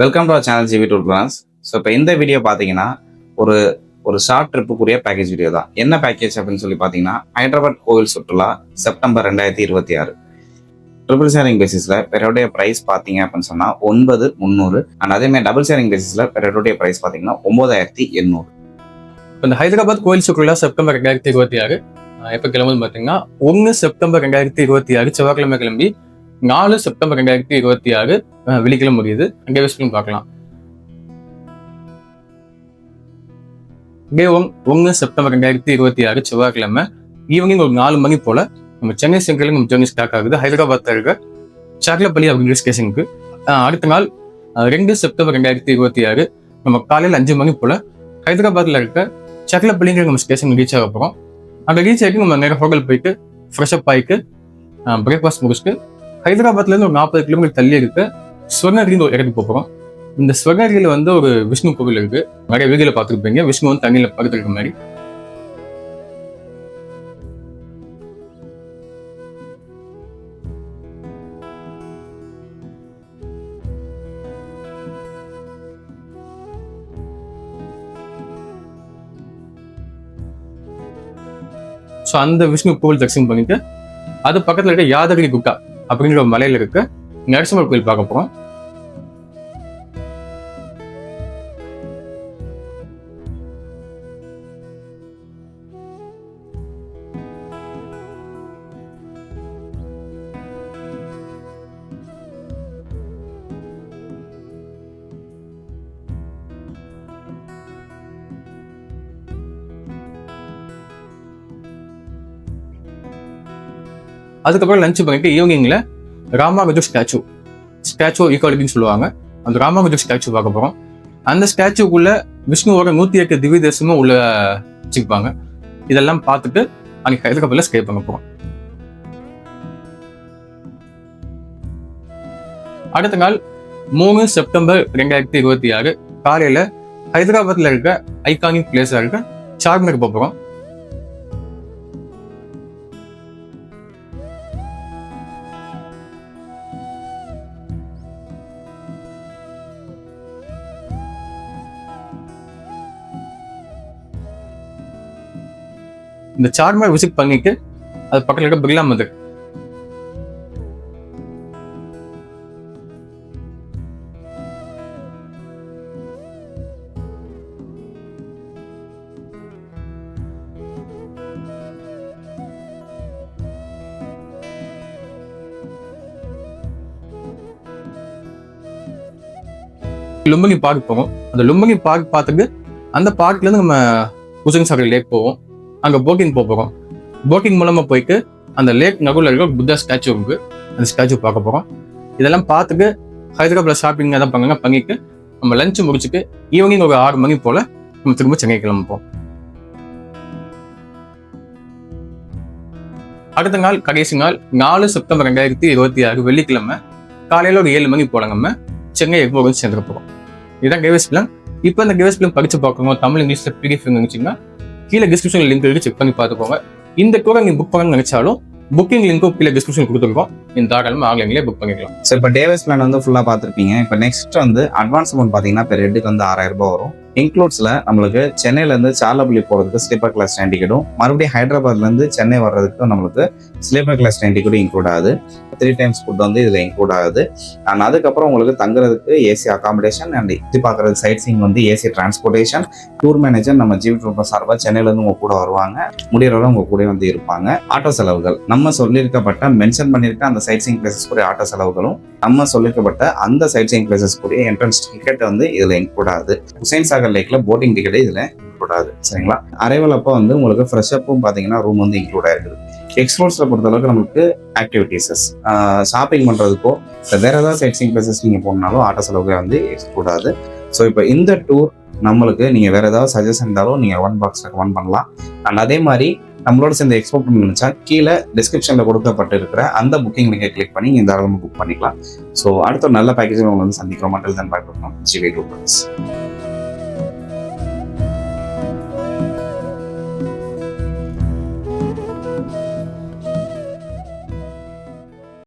Welcome to our channel GV tour plans. So இப்போ இந்த video பார்த்தீங்கன்னா ஒரு ஒரு ஷார்ட் ட்ரிப்புக்குரிய பேக்கேஜ் வீடியோ தான். என்ன பேக்கேஜ் அப்படின்னு சொல்லி பார்த்தீங்கன்னா, ஹைதராபாத் கோவில் சுற்றுலா செப்டம்பர் 2026 ட்ரிபிள் ஷேரிங் பேசிஸில் பெரோடைய ப்ரைஸ் பார்த்தீங்க அப்படின்னு சொன்னால் 9,300 அண்ட் அதேமாதிரி டபுள் ஷேரிங் பேசிஸில் பெரோடைய ப்ரைஸ் பார்த்தீங்கன்னா 9,800. இப்போ இந்த ஹைதராபாத் கோவில் சுற்றுலா செப்டம்பர் 2026 எப்போ கிளம்புன்னு பார்த்தீங்கன்னா 1 செப்டம்பர் 2026 செவ்வாய்க்கிழமை கிளம்பி 4 செப்டம்பர் 2026 வெள்ளிக்கிழமை முடியுது. அங்கே வெஸ்ட்லையும் பார்க்கலாம். டே 1 செப்டம்பர் 2026 செவ்வாய்க்கிழமை ஈவினிங் ஒரு 4 மணி போல நம்ம சென்னை சென்ட்ரல் நம்ம ஜேர்னி ஸ்டார்ட் ஆகுது. ஹைதராபாத்ல இருக்க சாக்லப்பள்ளி அப்படிங்கிற ஸ்டேஷனுக்கு. அடுத்த நாள் 2 செப்டம்பர் 2026 நம்ம காலையில் 5 மணி போல ஹைதராபாத்ல இருக்க சாக்லப்பள்ளிங்கிற நம்ம ஸ்டேஷன் ரீச் ஆக போகிறோம். அங்கே ரீச் ஆகிட்டு நம்ம நேரம் ஹோட்டல் போயிட்டு ஃப்ரெஷ்அப் ஆகிட்டு பிரேக்ஃபாஸ்ட் முடிச்சுட்டு ஹைதராபாத்லேருந்து ஒரு 40 கிலோமீட்டர் தள்ளி இருக்க ஸ்வர்ணகிரின்னு ஒரு இடத்துக்கு போகிறோம். இந்த ஸ்வர்ணகிரியில் வந்து ஒரு விஷ்ணு கோவில் இருக்கு. நிறைய வீடியோல பார்த்துருப்பீங்க. விஷ்ணு வந்து தண்ணியில் பக்கத்துல இருக்க மாதிரி. ஸோ அந்த விஷ்ணு கோவில் தரிசனம் பண்ணிட்டு அது பக்கத்துல இருக்க யாதகிரி குட்டா அப்படிங்கிற ஒரு மலையில இருக்க நரசிம்மர் கோயில் பார்க்க போறோம். அதுக்கப்புறம் லஞ்ச் பண்ணிட்டு ஈவினிங்ல ராமானுஜர் ஸ்டாச்சு ஈக்காலஜின்னு சொல்லுவாங்க. அந்த ராமானுஜர் ஸ்டாச்சு பார்க்க போறோம். அந்த ஸ்டாச்சுக்குள்ள விஷ்ணுவோட 108 திவ்ய தேசமும் உள்ள வச்சுப்பாங்க. இதெல்லாம் பார்த்துட்டு அன்னைக்கு ஹைதராபாத்ல ஸ்டே பண்ண போறோம். அடுத்த நாள் 3 செப்டம்பர் 2026 காலையில ஹைதராபாத்ல இருக்க ஐகானிக் பிளேஸா இருக்க சார்மினார் போறோம். இந்த சார்மினார் விசிட் பண்ணிட்டு அது பக்கத்துல இருக்க பிர்லா மந்திர் லும்பனி பார்க் போவோம். அந்த லும்பனி பார்க் பார்த்துட்டு அந்த பார்க்ல இருந்து நம்ம குசன் சாகர் லேக் போவோம். அங்கே போட்டிங் போகிறோம். போட்டிங் மூலமாக போயிட்டு அந்த லேக் நடுவில் இருக்க புத்தா ஸ்டாச்சு இருக்கு. அந்த ஸ்டாச்சு பார்க்க போகிறோம். இதெல்லாம் பார்த்துட்டு ஹைதராபாத் ஷாப்பிங் தான் பண்ணிட்டு நம்ம லஞ்சு முடிச்சுட்டு ஈவினிங் ஒரு 6 மணி போல் நம்ம திரும்ப சென்னை கிளம்புவோம். அடுத்த நாள் கடைசி நாள் 4 செப்டம்பர் 2026 வெள்ளிக்கிழமை காலையில் ஒரு 7 மணி போல நம்ம சென்னை எக்மோர் சேர்ந்துக்க போகிறோம். இதுதான் கேவேஸ் பிளான். இப்போ இந்த கேவேஸ் பிளான் படிச்சு பார்க்கணும் தமிழ் இங்கிலீஷ்ல பிடிஎஃப் இருந்துச்சுன்னா கீழே டிஸ்கிரிப்ஷன் லிங்க் இருக்கு, செக் பண்ணி பார்த்துக்கோங்க. இந்த டூரை நீங்க புக் பண்ண நினைச்சாலும் புக்கிங் லிங்க்கும் கீழே டிஸ்கிரிப்ஷன் கொடுத்துருக்கோம். இந்த தாராளமா ஆன்லைன்லேயே புக் பண்ணிக்கலாம். ஸோ இப்போ டேவேஸ் பிளான் வந்து ஃபுல்லாக பார்த்துருப்பீங்க. இப்போ நெக்ஸ்ட் வந்து அட்வான்ஸ் அமௌண்ட் பார்த்தீங்கன்னா இப்போ ரெட்டுக்கு வந்து 6,000 ரூபாய் வரும். இன்க்ளூட்ஸில் நம்மளுக்கு சென்னையிலேருந்து சார்லப்பள்ளி போகிறதுக்கு ஸ்லீப்பர் கிளாஸ் ட்ரெயின் டிக்கெட்டும், மறுபடியும் ஹைதராபாத்லேருந்து சென்னை வர்றதுக்கு நம்மளுக்கு ஸ்லீப்பர் கிளாஸ் ட்ரெயின் டிக்கெட்டும் இன்க்ளூட் ஆகுது. 3 டைம்ஸ் ஃபுட் வந்து இதில் இன்க்ளூட் ஆகுது. அண்ட் அதுக்கப்புறம் உங்களுக்கு தங்குறதுக்கு ஏசி அகாமடேஷன் அண்ட் இது பார்க்குறது சைட் சீயிங் வந்து ஏசி டிரான்ஸ்போர்ட்டேஷன். டூர் மேனேஜர் நம்ம ஜிவி டூர் சார்பாக சென்னையிலேருந்து உங்கள் கூட வருவாங்க. முடியறவரை உங்கள் கூட வந்து இருப்பாங்க. ஆட்டோ செலவுகள் நம்ம சொல்லியிருக்கப்பட்ட மென்ஷன் பண்ணியிருக்க அந்த சைட் சீயிங் பிளேசஸ் கூடிய ஆட்டோ செலவுகளும், நம்ம சொல்லியிருக்கப்பட்ட அந்த சைட் சீயிங் பிளேசஸ் கூடிய என்ட்ரன்ஸ் டிக்கெட் வந்து இதில் இன்க்ளூட் ஆகுது. ஹுசைன் சாகர் லேக்ல போட்டிங் டிக்கெட் இதில் இன்க்ளூட் ஆகுது. சரிங்களா? அரைவல் அப்போ வந்து உங்களுக்கு ஃப்ரெஷ்அப்பும் பார்த்தீங்கன்னா ரூம் வந்து இன்க்ளூட் ஆயிருக்குது. எக்ஸ்ப்ளோர்ஸ்ல பொறுத்தளவுக்கு நம்மளுக்கு ஆக்டிவிட்டீஸஸ் ஷாப்பிங் பண்ணுறதுக்கோ வேற ஏதாவது சைட் சீயிங் பிளேசஸ் நீங்கள் போனாலும் ஆட்டோ செலவுக்கு வந்து எக்ஸ்க்ளூட் ஆகுது. ஸோ இப்போ இந்த டூர் நம்மளுக்கு நீங்கள் வேற ஏதாவது சஜஷன் இருந்தாலும் நீங்கள் 1 பாக்ஸ் ரெக்கமெண்ட் பண்ணலாம். அண்ட் அதே மாதிரி நம்மளோட சேர்ந்து எக்ஸ்போர்ட் பண்ணி நினைச்சா கீழே டிஸ்கிரிப்ஷனில் கொடுக்கப்பட்டு இருக்கிற அந்த புக்கிங் லிங்கை கிளிக் பண்ணி இந்த தாராளமாக புக் பண்ணிக்கலாம். ஸோ அடுத்த ஒரு நல்ல பேக்கேஜில் உங்களை வந்து சந்திக்கிறோம். மட்டும் தான் பார்க்கணும். GV tour.